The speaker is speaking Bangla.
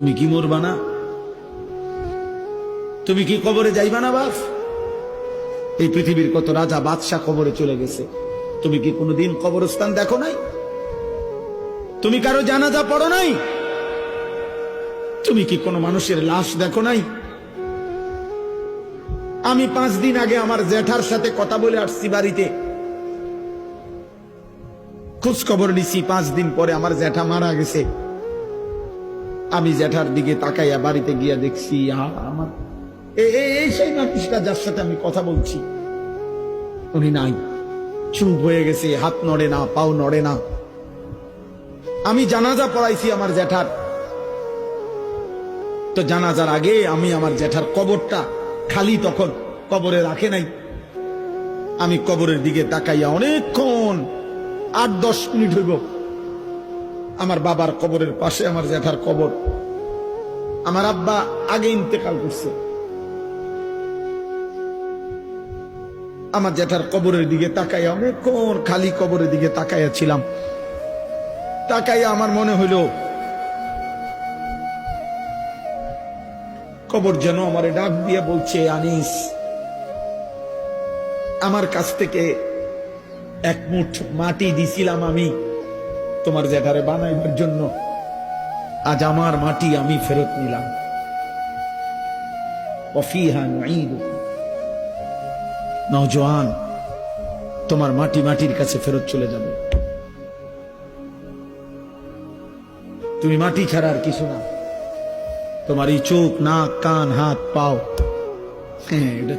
তুমি কি মরবা না? তুমি কি কবরে যাইবা না? বাপ, এই পৃথিবীর কত রাজা বাদশাহ কবরে চলে গেছে। তুমি কি কোনোদিন কবরস্থান দেখো নাই? তুমি কারো জানাজা পড়ো নাই? তুমি কি কোনো মানুষের লাশ দেখো নাই? আমি 5 দিন আগে আমার জ্যাঠার সাথে কথা বলে আসছি বাড়িতে, খোঁজ খবর নিছি। 5 দিন পরে আমার জ্যাঠা মারা গেছে। আমি জ্যাঠার দিকে তাকাইয়া বাড়িতে গিয়া দেখছি আমার এই সেই মানুষটা যার সাথে আমি কথা বলছি, উনি নাই, চুপ হয়ে গেছে, হাত নড়ে না, পাও নড়ে না। আমি জানাজা পড়াইছি আমার জ্যাঠার, তো জানাজার আগে আমি আমার জ্যাঠার কবরটা খালি, তখন কবরে রাখে নাই। আমি কবরের দিকে তাকাইয়া অনেকক্ষণ 8-10 মিনিট হইব, আমার বাবার কবরের পাশে আমার জ্যাঠার কবর। আমার আব্বা আগে ইন্তেকাল করছে। আমার জ্যাঠার কবরের দিকে তাকাইয়া অনেকক্ষণ খালি কবরের দিকে তাকাইয়া ছিলাম। তাকাইয়া আমার মনে হইল কবর যেন আমারে ডাক দিয়ে বলছে, আনিস, আমার কাছ থেকে 1 মুঠ মাটি দিছিলাম আমি তোমার জ্যাঠারে বানাইবার জন্য, আজ আমার মাটি আমি ফেরত নিলাম। ওয়াফিহা নুঈদুকুম। নওজোয়ান, তোমার মাটি মাটির কাছে ফেরত চলে যাবে। তুমি মাটি ছাড়া আর কিছু না। তোমার এই চোখ, নাক, কান, হাত, পাও, হ্যাঁ, এটা